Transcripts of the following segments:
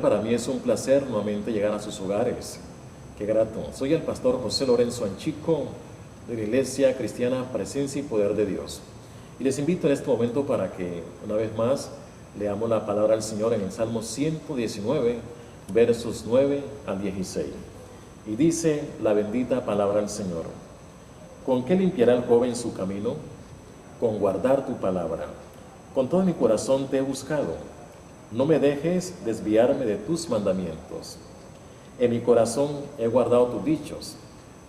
para mí es un placer nuevamente llegar a sus hogares. Qué grato. Soy el pastor José Lorenzo Anchico de la Iglesia Cristiana Presencia y Poder de Dios. Y les invito en este momento para que una vez más leamos la palabra del Señor en el Salmo 119, versos 9 al 16. Y dice la bendita palabra del Señor: ¿Con qué limpiará el joven su camino? Con guardar tu palabra. Con todo mi corazón te he buscado. No me dejes desviarme de tus mandamientos. En mi corazón he guardado tus dichos,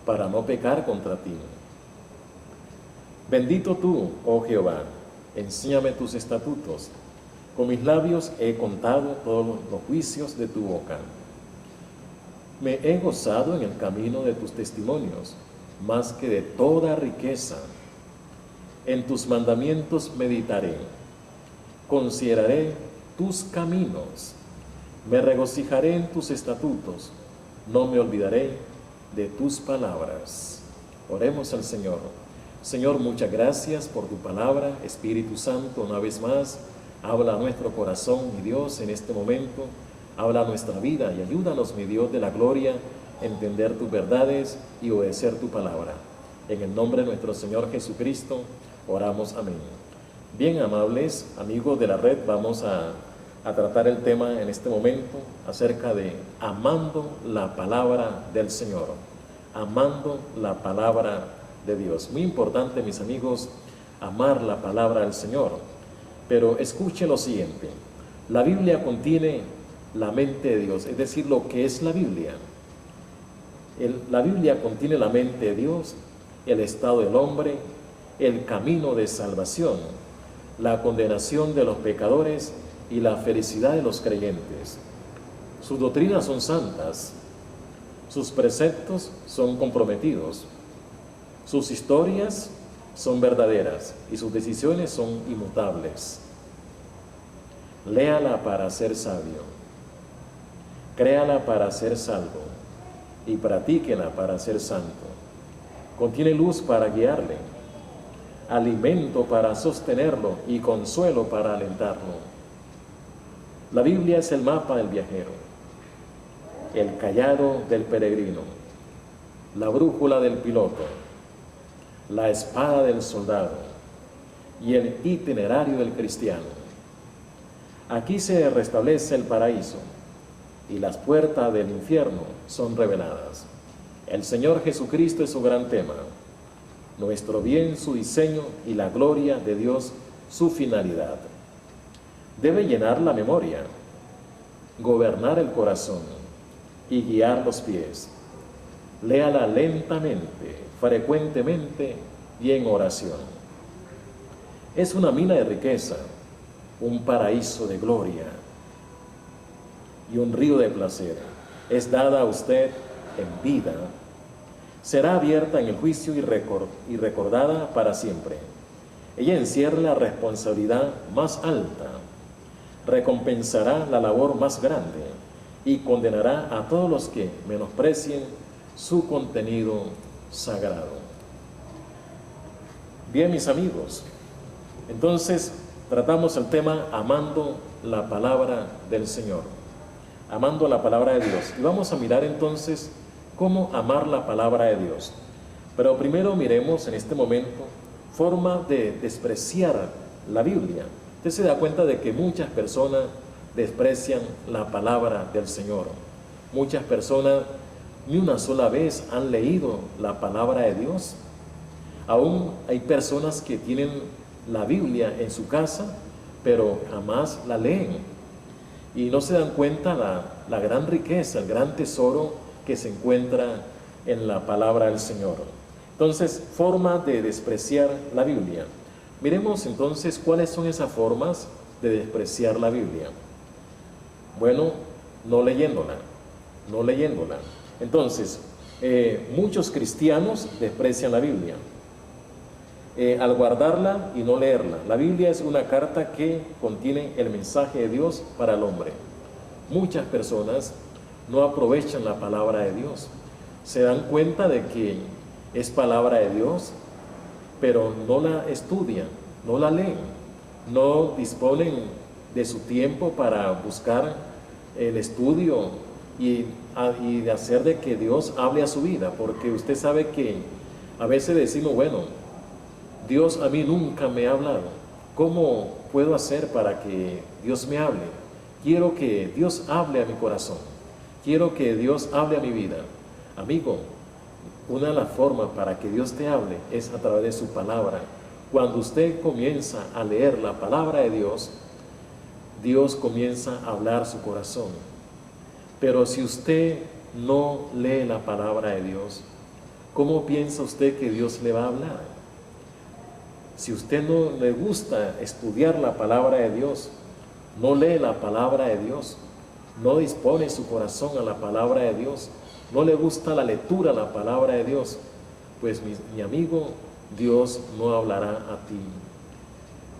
para no pecar contra ti. Bendito tú, oh Jehová, enséñame tus estatutos. Con mis labios he contado todos los juicios de tu boca. Me he gozado en el camino de tus testimonios, más que de toda riqueza. En tus mandamientos meditaré, consideraré tus caminos, me regocijaré en tus estatutos, no me olvidaré de tus palabras. Oremos al Señor. Señor, muchas gracias por tu palabra. Espíritu Santo, una vez más, habla a nuestro corazón, mi Dios, en este momento. Habla a nuestra vida y ayúdanos, mi Dios de la gloria, a entender tus verdades y obedecer tu palabra. En el nombre de nuestro Señor Jesucristo, oramos. Amén. Bien, amables amigos de la red, vamos a tratar el tema en este momento acerca de amando la palabra del Señor. Amando la palabra de Dios. Muy importante, mis amigos, amar la palabra del Señor. Pero escuche lo siguiente: la Biblia contiene la mente de Dios, es decir, lo que es la Biblia. La Biblia contiene la mente de Dios, el estado del hombre, el camino de salvación, la condenación de los pecadores y la felicidad de los creyentes. Sus doctrinas son santas, sus preceptos son comprometidos, sus historias son verdaderas y sus decisiones son inmutables. Léala para ser sabio, créala para ser salvo y practíquela para ser santo. Contiene luz para guiarle, alimento para sostenerlo y consuelo para alentarlo. La Biblia es el mapa del viajero, el cayado del peregrino, la brújula del piloto, la espada del soldado y el itinerario del cristiano. Aquí se restablece el paraíso y las puertas del infierno son reveladas. El Señor Jesucristo es su gran tema, nuestro bien su diseño y la gloria de Dios su finalidad. Debe llenar la memoria, gobernar el corazón y guiar los pies. Léala lentamente, frecuentemente y en oración. Es una mina de riqueza, un paraíso de gloria y un río de placer. Es dada a usted en vida. Será abierta en el juicio y recordada para siempre. Ella encierra la responsabilidad más alta, recompensará la labor más grande y condenará a todos los que menosprecien su contenido sagrado. Bien, mis amigos, entonces tratamos el tema amando la palabra del Señor, amando la palabra de Dios. Y vamos a mirar entonces cómo amar la palabra de Dios. Pero primero miremos en este momento forma de despreciar la Biblia. Usted se da cuenta de que muchas personas desprecian la palabra del Señor. Muchas personas ni una sola vez han leído la palabra de Dios. Aún hay personas que tienen la Biblia en su casa, pero jamás la leen. Y no se dan cuenta la gran riqueza, el gran tesoro que se encuentra en la palabra del Señor. Entonces, forma de despreciar la Biblia. Miremos entonces cuáles son esas formas de despreciar la Biblia. Bueno, no leyéndola. Entonces, muchos cristianos desprecian la Biblia al guardarla y no leerla. La Biblia es una carta que contiene el mensaje de Dios para el hombre. Muchas personas no aprovechan la palabra de Dios. Se dan cuenta de que es palabra de Dios, pero no la estudian, no la leen, no disponen de su tiempo para buscar el estudio y de hacer de que Dios hable a su vida, porque usted sabe que a veces decimos, bueno, Dios a mí nunca me ha hablado. ¿Cómo puedo hacer para que Dios me hable? Quiero que Dios hable a mi corazón. Quiero que Dios hable a mi vida. Amigo, una de las formas para que Dios te hable es a través de su palabra. Cuando usted comienza a leer la palabra de Dios, Dios comienza a hablar su corazón. Pero si usted no lee la palabra de Dios, ¿cómo piensa usted que Dios le va a hablar? Si usted no le gusta estudiar la palabra de Dios, no lee la palabra de Dios, no dispone su corazón a la palabra de Dios, no le gusta la lectura de la palabra de Dios, pues mi amigo, Dios no hablará a ti.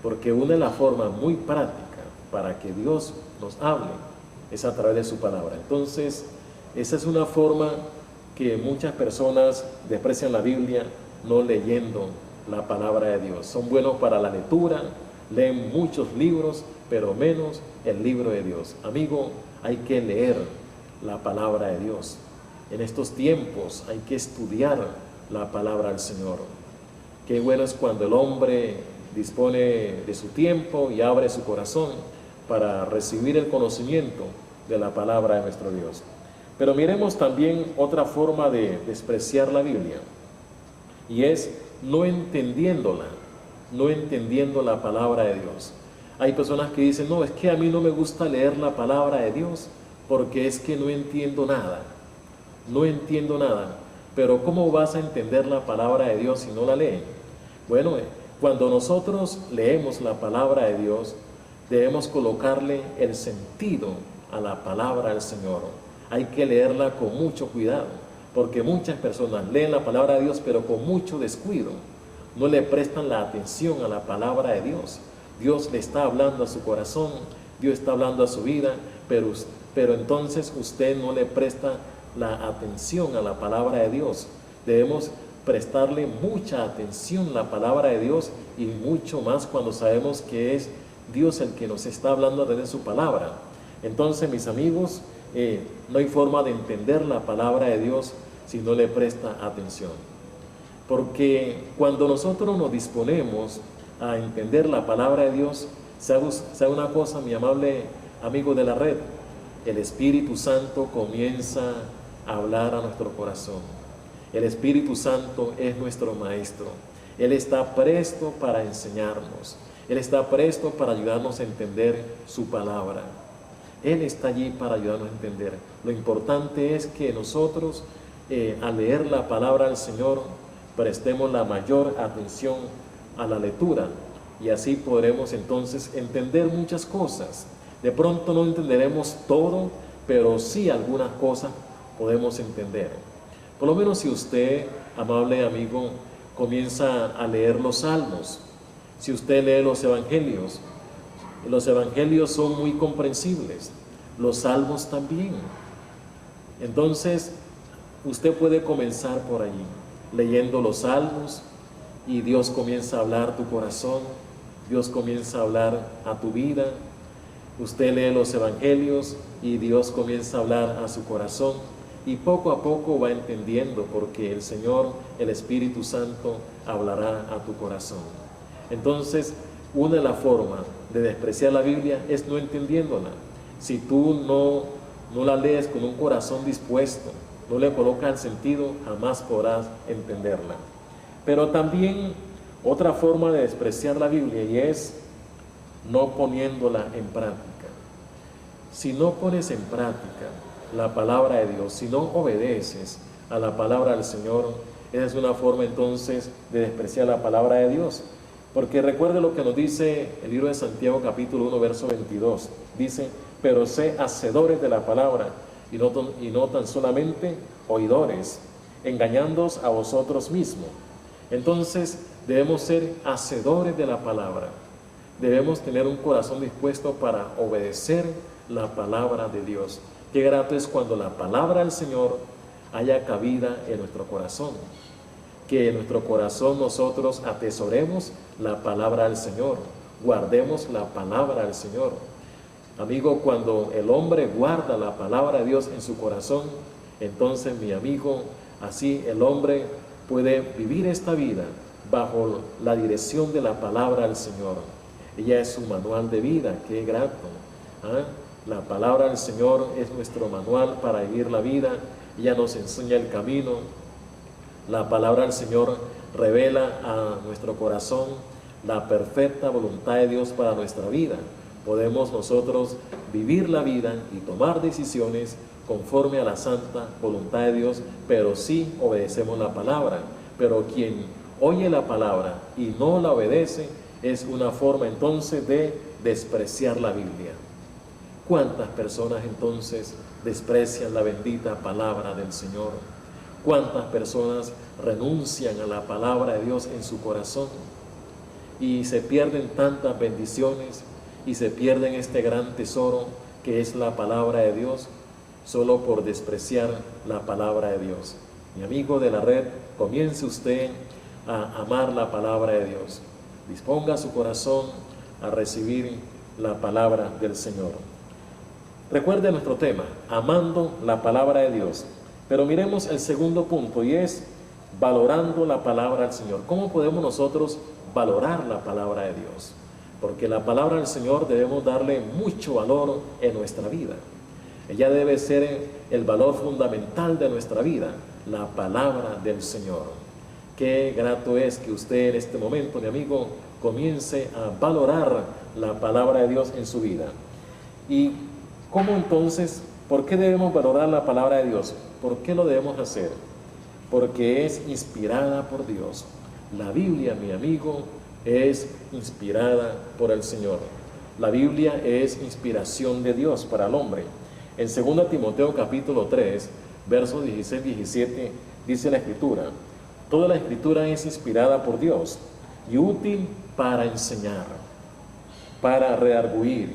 Porque una de las formas muy prácticas para que Dios nos hable es a través de su palabra. Entonces, esa es una forma que muchas personas desprecian la Biblia no leyendo la palabra de Dios. Son buenos para la lectura, leen muchos libros, pero menos el libro de Dios. Amigo, hay que leer la palabra de Dios. En estos tiempos hay que estudiar la palabra del Señor. Qué bueno es cuando el hombre dispone de su tiempo y abre su corazón para recibir el conocimiento de la palabra de nuestro Dios. Pero miremos también otra forma de despreciar la Biblia, y es no entendiendo la palabra de Dios. Hay personas que dicen, no, es que a mí no me gusta leer la palabra de Dios porque es que no entiendo nada. Pero ¿cómo vas a entender la palabra de Dios si no la leen? Bueno, cuando nosotros leemos la palabra de Dios, debemos colocarle el sentido a la palabra del Señor. Hay que leerla con mucho cuidado, porque muchas personas leen la palabra de Dios, pero con mucho descuido. No le prestan la atención a la palabra de Dios. Dios le está hablando a su corazón, Dios está hablando a su vida, pero entonces usted no le presta la atención a la palabra de Dios. Debemos prestarle mucha atención a la palabra de Dios, y mucho más cuando sabemos que es Dios el que nos está hablando a través de su palabra. Entonces, mis amigos, no hay forma de entender la palabra de Dios si no le presta atención. Porque cuando nosotros nos disponemos a entender la palabra de Dios, ¿sabe una cosa, mi amable amigo de la red? El Espíritu Santo comienza a hablar a nuestro corazón. El Espíritu Santo es nuestro Maestro. Él está presto para enseñarnos. Él está presto para ayudarnos a entender su palabra. Él está allí para ayudarnos a entender. Lo importante es que nosotros, al leer la palabra del Señor, prestemos la mayor atención a la lectura, y así podremos entonces entender muchas cosas. De pronto no entenderemos todo, pero sí algunas cosas podemos entender. Por lo menos si usted, amable amigo, comienza a leer los salmos, si usted lee los evangelios son muy comprensibles, los salmos también. Entonces, usted puede comenzar por allí, leyendo los salmos, y Dios comienza a hablar a tu corazón, Dios comienza a hablar a tu vida. Usted lee los evangelios y Dios comienza a hablar a su corazón, y poco a poco va entendiendo, porque el Señor, el Espíritu Santo, hablará a tu corazón. Entonces, una de las formas de despreciar la Biblia es no entendiéndola. Si tú no la lees con un corazón dispuesto, no le colocas el sentido, jamás podrás entenderla. Pero también otra forma de despreciar la Biblia, y es no poniéndola en práctica. Si no pones en práctica la palabra de Dios, si no obedeces a la palabra del Señor, esa es una forma entonces de despreciar la palabra de Dios. Porque recuerde lo que nos dice el libro de Santiago capítulo 1 verso 22. Dice, pero sé hacedores de la palabra y no tan solamente oidores, engañándoos a vosotros mismos. Entonces debemos ser hacedores de la palabra. Debemos tener un corazón dispuesto para obedecer la palabra de Dios. Qué grato es cuando la palabra del Señor haya cabida en nuestro corazón. Que en nuestro corazón nosotros atesoremos la palabra del Señor, guardemos la palabra del Señor. Amigo, cuando el hombre guarda la palabra de Dios en su corazón, entonces, mi amigo, así el hombre puede vivir esta vida bajo la dirección de la palabra del Señor. Ella es su manual de vida, qué grato. ¿Ah? La palabra del Señor es nuestro manual para vivir la vida. Ella nos enseña el camino. La palabra del Señor revela a nuestro corazón la perfecta voluntad de Dios para nuestra vida. Podemos nosotros vivir la vida y tomar decisiones conforme a la santa voluntad de Dios, pero sí obedecemos la palabra. Pero quien oye la palabra y no la obedece es una forma entonces de despreciar la Biblia. ¿Cuántas personas entonces desprecian la bendita palabra del Señor? ¿Cuántas personas renuncian a la palabra de Dios en su corazón? Y se pierden tantas bendiciones y se pierden este gran tesoro que es la palabra de Dios, solo por despreciar la palabra de Dios. Mi amigo de la red, comience usted a amar la palabra de Dios. Disponga su corazón a recibir la palabra del Señor. Recuerde nuestro tema, amando la palabra de Dios. Pero miremos el segundo punto, y es valorando la palabra del Señor. ¿Cómo podemos nosotros valorar la palabra de Dios? Porque la palabra del Señor debemos darle mucho valor en nuestra vida. Ella debe ser el valor fundamental de nuestra vida, la palabra del Señor. Qué grato es que usted en este momento, mi amigo, comience a valorar la palabra de Dios en su vida. ¿Y cómo entonces, por qué debemos valorar la palabra de Dios? ¿Por qué lo debemos hacer? Porque es inspirada por Dios. La Biblia, mi amigo, es inspirada por el Señor. La Biblia es inspiración de Dios para el hombre. En 2 Timoteo capítulo 3, versos 16-17, dice la Escritura: toda la Escritura es inspirada por Dios y útil para enseñar, para redarguir,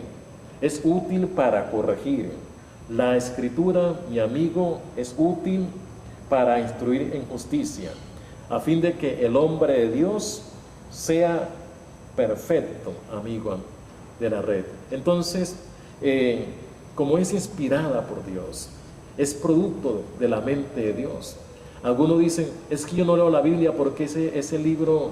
es útil para corregir. La Escritura, mi amigo, es útil para instruir en justicia, a fin de que el hombre de Dios sea perfecto, amigo de la red. Entonces, como es inspirada por Dios, es producto de la mente de Dios. Algunos dicen, es que yo no leo la Biblia porque ese libro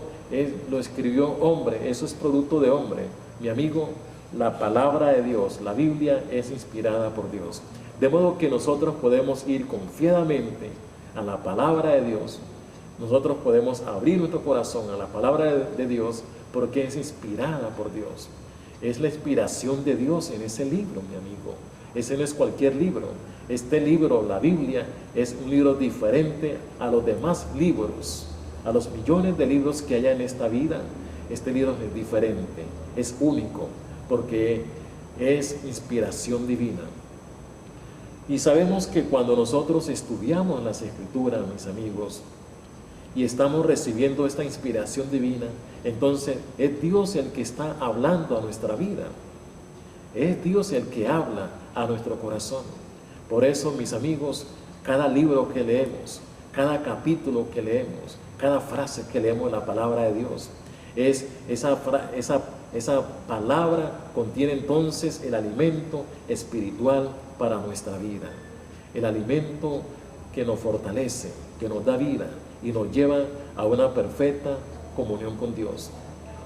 lo escribió hombre, eso es producto de hombre. Mi amigo, la palabra de Dios, la Biblia, es inspirada por Dios. De modo que nosotros podemos ir confiadamente a la palabra de Dios. Nosotros podemos abrir nuestro corazón a la palabra de Dios porque es inspirada por Dios. Es la inspiración de Dios en ese libro, mi amigo. Ese no es cualquier libro. Este libro, la Biblia, es un libro diferente a los demás libros, a los millones de libros que hay en esta vida. Este libro es diferente, es único, porque es inspiración divina. Y sabemos que cuando nosotros estudiamos las Escrituras, mis amigos, y estamos recibiendo esta inspiración divina, entonces es Dios el que está hablando a nuestra vida. Es Dios el que habla a nuestro corazón. Por eso, mis amigos, cada libro que leemos, cada capítulo que leemos, cada frase que leemos en la palabra de Dios, esa palabra contiene entonces el alimento espiritual para nuestra vida. El alimento que nos fortalece, que nos da vida y nos lleva a una perfecta comunión con Dios.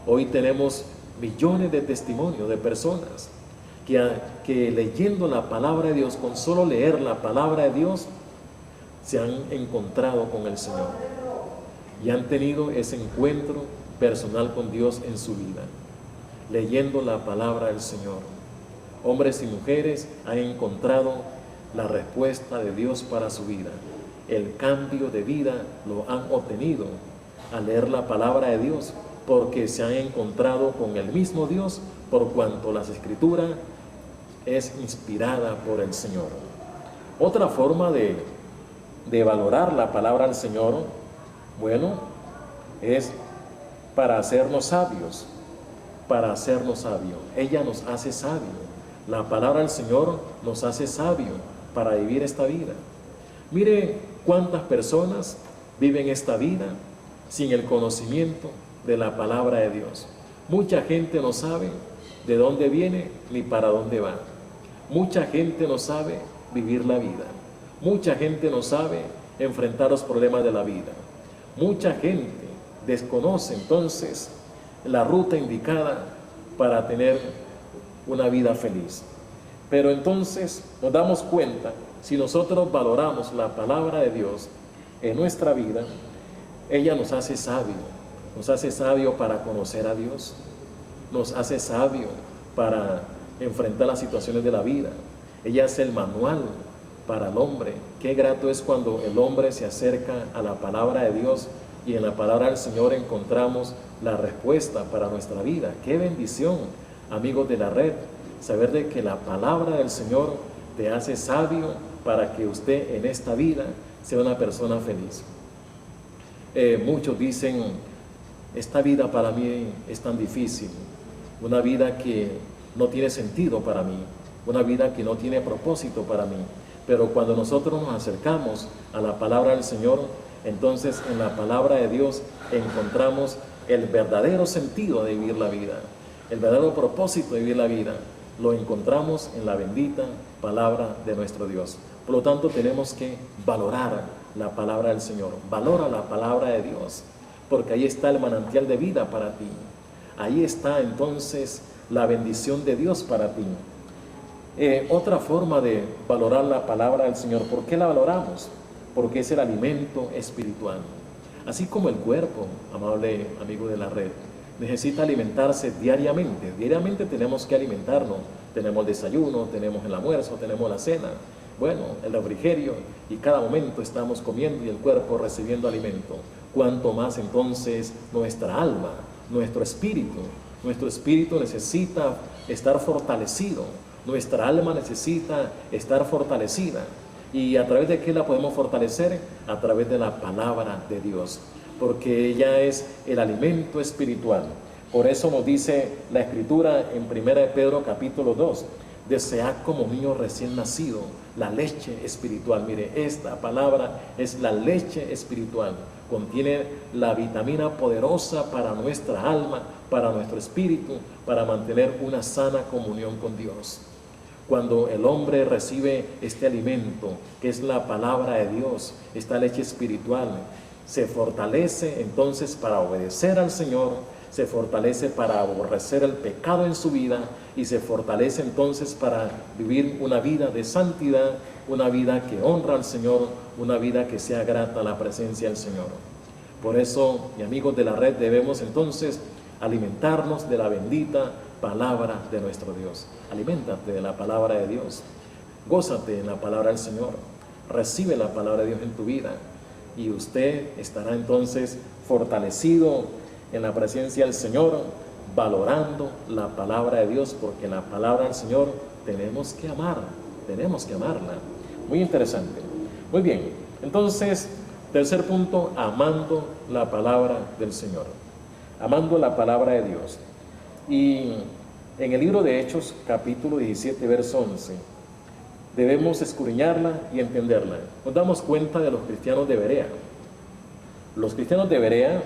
Hoy tenemos millones de testimonios de personas que leyendo la palabra de Dios, con solo leer la palabra de Dios, se han encontrado con el Señor y han tenido ese encuentro personal con Dios en su vida, leyendo la palabra del Señor. Hombres y mujeres han encontrado la respuesta de Dios para su vida. El cambio de vida lo han obtenido al leer la palabra de Dios, porque se han encontrado con el mismo Dios, por cuanto las Escrituras es inspirada por el Señor. Otra forma de valorar la palabra del Señor, bueno, es para hacernos sabios, para hacernos sabios. Ella nos hace sabios. La palabra del Señor nos hace sabios para vivir esta vida. Mire cuántas personas viven esta vida sin el conocimiento de la palabra de Dios. Mucha gente no sabe de dónde viene ni para dónde va. Mucha gente no sabe vivir la vida. Mucha gente no sabe enfrentar los problemas de la vida. Mucha gente desconoce entonces la ruta indicada para tener una vida feliz. Pero entonces nos damos cuenta, si nosotros valoramos la palabra de Dios en nuestra vida, ella nos hace sabio para conocer a Dios, nos hace sabio para enfrentar las situaciones de la vida. Ella es el manual para el hombre. Qué grato es cuando el hombre se acerca a la palabra de Dios y en la palabra del Señor encontramos la respuesta para nuestra vida. Qué bendición, amigos de la red, saber de que la palabra del Señor te hace sabio para que usted en esta vida sea una persona feliz. Muchos dicen, esta vida para mí es tan difícil, una vida que no tiene sentido para mí, una vida que no tiene propósito para mí. Pero cuando nosotros nos acercamos a la palabra del Señor, entonces en la palabra de Dios encontramos el verdadero sentido de vivir la vida, el verdadero propósito de vivir la vida. Lo encontramos en la bendita palabra de nuestro Dios. Por lo tanto, tenemos que valorar la palabra del Señor. Valora la palabra de Dios, porque ahí está el manantial de vida para ti. Ahí está entonces la bendición de Dios para ti. Otra forma de valorar la palabra del Señor, ¿por qué la valoramos? Porque es el alimento espiritual. Así como el cuerpo, amable amigo de la red, necesita alimentarse diariamente. Diariamente tenemos que alimentarnos. Tenemos el desayuno, tenemos el almuerzo, tenemos la cena, bueno, el refrigerio, y cada momento estamos comiendo y el cuerpo recibiendo alimento. Cuanto más entonces nuestra alma, nuestro espíritu necesita estar fortalecido. Nuestra alma necesita estar fortalecida. ¿Y a través de qué la podemos fortalecer? A través de la palabra de Dios, porque ella es el alimento espiritual. Por eso nos dice la Escritura en 1 Pedro capítulo 2, desead como niño recién nacido la leche espiritual. Mire, esta palabra es la leche espiritual, contiene la vitamina poderosa para nuestra alma, para nuestro espíritu, para mantener una sana comunión con Dios. Cuando el hombre recibe este alimento, que es la palabra de Dios, esta leche espiritual, se fortalece entonces para obedecer al Señor, se fortalece para aborrecer el pecado en su vida y se fortalece entonces para vivir una vida de santidad, una vida que honra al Señor, una vida que sea grata a la presencia del Señor. Por eso, mi amigos de la red, debemos entonces alimentarnos de la bendita palabra de nuestro Dios. Aliméntate de la palabra de Dios. Gózate en la palabra del Señor. Recibe la palabra de Dios en tu vida y usted estará entonces fortalecido en la presencia del Señor, valorando la palabra de Dios, porque la palabra del Señor tenemos que amarla. Muy interesante. Muy bien, entonces, tercer punto, amando la palabra del Señor. Amando la palabra de Dios. Y en el libro de Hechos, capítulo 17, verso 11, debemos escudriñarla y entenderla. Nos damos cuenta de los cristianos de Berea. Los cristianos de Berea,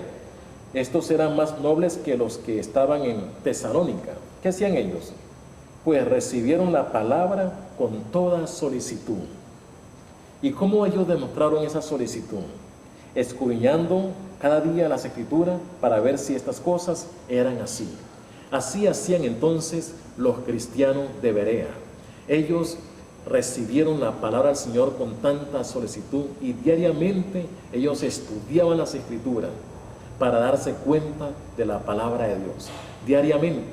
estos eran más nobles que los que estaban en Tesalónica. ¿Qué hacían ellos? Pues recibieron la palabra con toda solicitud. ¿Y cómo ellos demostraron esa solicitud? Escudriñando cada día las Escrituras para ver si estas cosas eran así. Así hacían entonces los cristianos de Berea. Ellos recibieron la palabra del Señor con tanta solicitud y diariamente ellos estudiaban las Escrituras para darse cuenta de la palabra de Dios. Diariamente.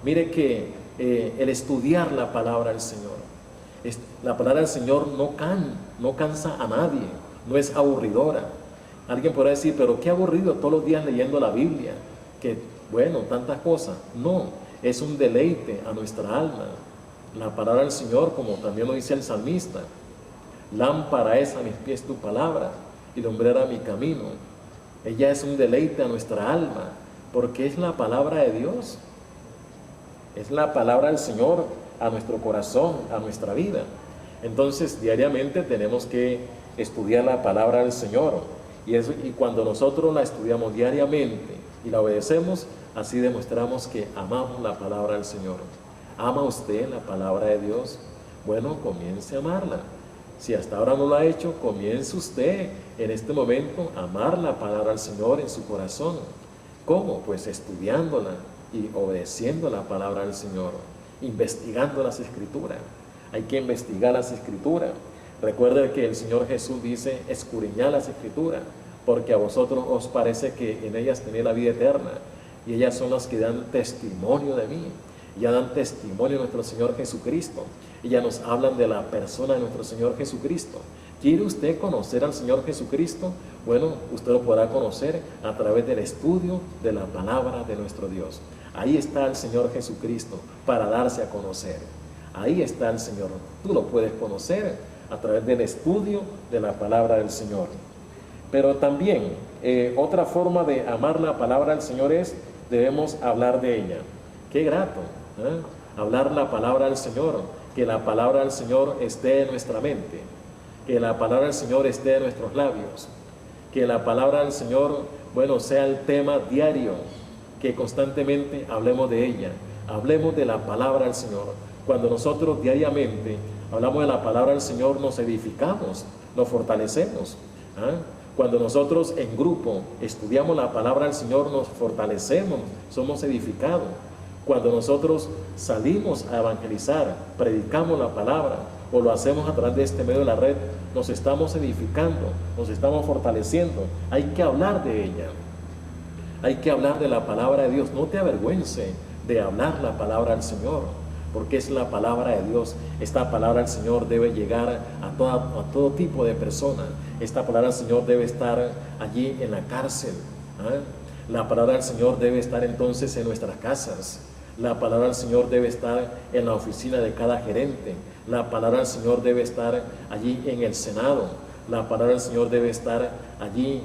Mire que el estudiar la palabra del Señor, la palabra del Señor no cansa a nadie, no es aburridora. Alguien podrá decir, pero qué aburrido todos los días leyendo la Biblia, que bueno, tantas cosas. No, es un deleite a nuestra alma. La palabra del Señor, como también lo dice el salmista, lámpara es a mis pies tu palabra y lumbrera mi camino. Ella es un deleite a nuestra alma, porque es la palabra de Dios. Es la palabra del Señor a nuestro corazón, a nuestra vida. Entonces, diariamente tenemos que estudiar la palabra del Señor. Y cuando nosotros la estudiamos diariamente y la obedecemos, así demostramos que amamos la palabra del Señor. ¿Ama usted la palabra de Dios? bueno, comience a amarla. Si hasta ahora no lo ha hecho, comience usted en este momento a amar la palabra del Señor en su corazón. ¿Cómo? Pues estudiándola y obedeciendo la palabra del Señor, investigando las Escrituras. Hay que investigar las Escrituras. Recuerde que el Señor Jesús dice, escudriñad las Escrituras, porque a vosotros os parece que en ellas tenéis la vida eterna, y ellas son las que dan testimonio de mí. Ya dan testimonio de nuestro Señor Jesucristo. Y ya nos hablan de la persona de nuestro Señor Jesucristo. ¿Quiere usted conocer al Señor Jesucristo? Bueno, usted lo podrá conocer a través del estudio de la palabra de nuestro Dios. Ahí está el Señor Jesucristo para darse a conocer. Ahí está el Señor. Tú lo puedes conocer a través del estudio de la palabra del Señor. Pero también otra forma de amar la palabra del Señor es, debemos hablar de ella. Qué grato, hablar la palabra del Señor, que la palabra del Señor esté en nuestra mente, que la palabra del Señor esté en nuestros labios, que la palabra del Señor, bueno, sea el tema diario, que constantemente hablemos de ella, hablemos de la palabra del Señor. Cuando nosotros diariamente hablamos de la palabra del Señor, nos edificamos, nos fortalecemos. Cuando nosotros en grupo estudiamos la palabra del Señor, nos fortalecemos, somos edificados. Cuando nosotros salimos a evangelizar, predicamos la palabra, o lo hacemos a través de este medio de la red, nos estamos edificando, nos estamos fortaleciendo. Hay que hablar de ella. Hay que hablar de la palabra de Dios. No te avergüences de hablar la palabra del Señor, porque es la palabra de Dios. Esta palabra del Señor debe llegar a todo tipo de personas. Esta palabra del Señor debe estar allí en la cárcel. La palabra del Señor debe estar entonces en nuestras casas. La palabra del Señor debe estar en la oficina de cada gerente. La palabra del Señor debe estar allí en el Senado. La palabra del Señor debe estar allí,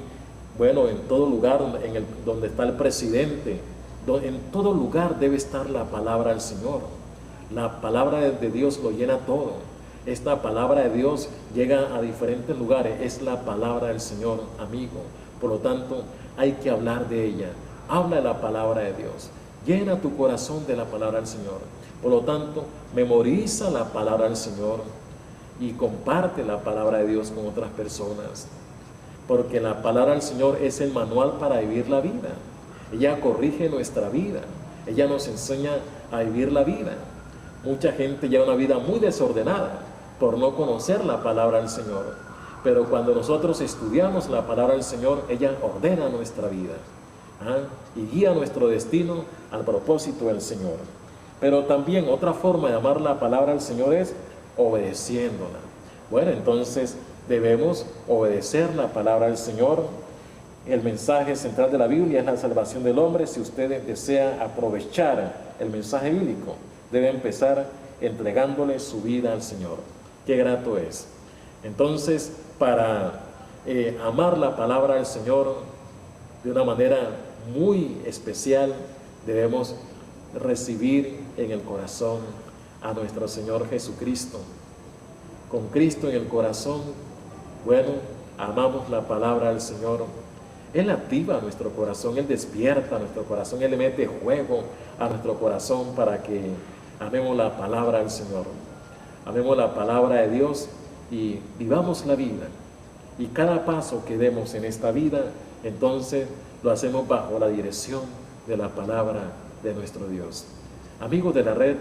bueno, en todo lugar donde está el presidente. En todo lugar debe estar la palabra del Señor. La palabra de Dios lo llena todo. Esta palabra de Dios llega a diferentes lugares. Es la palabra del Señor, amigo. Por lo tanto, hay que hablar de ella. Habla de la palabra de Dios. Llena tu corazón de la palabra del Señor. Por lo tanto, memoriza la palabra del Señor y comparte la palabra de Dios con otras personas. Porque la palabra del Señor es el manual para vivir la vida. Ella corrige nuestra vida. Ella nos enseña a vivir la vida. Mucha gente lleva una vida muy desordenada por no conocer la palabra del Señor. Pero cuando nosotros estudiamos la palabra del Señor, ella ordena nuestra vida y guía nuestro destino al propósito del Señor. Pero también otra forma de amar la palabra del Señor es obedeciéndola. Bueno, entonces debemos obedecer la palabra del Señor. El mensaje central de la Biblia es la salvación del hombre. Si usted desea aprovechar el mensaje bíblico, debe empezar entregándole su vida al Señor. Qué grato es. Entonces, para amar la palabra del Señor de una manera muy especial, debemos recibir en el corazón a nuestro Señor Jesucristo. Con Cristo en el corazón, bueno, amamos la palabra del Señor. Él activa nuestro corazón, Él despierta nuestro corazón, Él le mete juego a nuestro corazón para que amemos la palabra del Señor. Amemos la palabra de Dios y vivamos la vida. Y cada paso que demos en esta vida, entonces lo hacemos bajo la dirección de la palabra de nuestro Dios. Amigos de la red,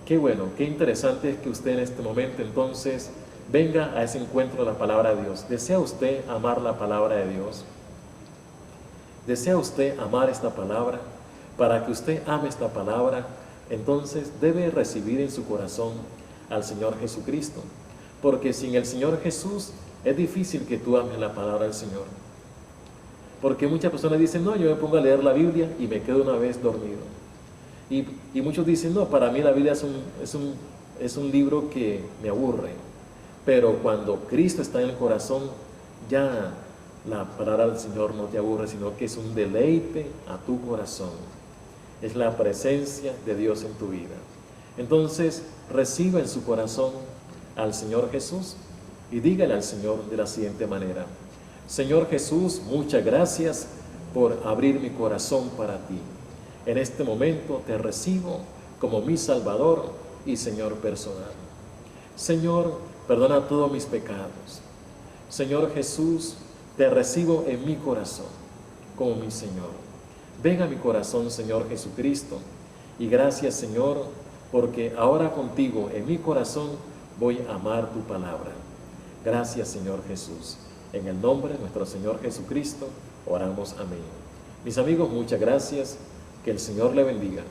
qué bueno, qué interesante es que usted en este momento entonces venga a ese encuentro de la palabra de Dios. ¿Desea usted amar la palabra de Dios? ¿Desea usted amar esta palabra? Para que usted ame esta palabra, entonces debe recibir en su corazón al Señor Jesucristo. Porque sin el Señor Jesús es difícil que tú ames la palabra del Señor. Porque muchas personas dicen, no, yo me pongo a leer la Biblia y me quedo una vez dormido. Y muchos dicen, no, para mí la Biblia es un libro que me aburre. Pero cuando Cristo está en el corazón, ya la palabra del Señor no te aburre, sino que es un deleite a tu corazón. Es la presencia de Dios en tu vida. Entonces, reciba en su corazón al Señor Jesús y dígale al Señor de la siguiente manera: Señor Jesús, muchas gracias por abrir mi corazón para ti. En este momento te recibo como mi Salvador y Señor personal. Señor, perdona todos mis pecados. Señor Jesús, te recibo en mi corazón como mi Señor. Ven a mi corazón, Señor Jesucristo, y gracias, Señor, porque ahora contigo en mi corazón voy a amar tu palabra. Gracias, Señor Jesús. En el nombre de nuestro Señor Jesucristo, oramos. Amén. Mis amigos, muchas gracias. Que el Señor le bendiga.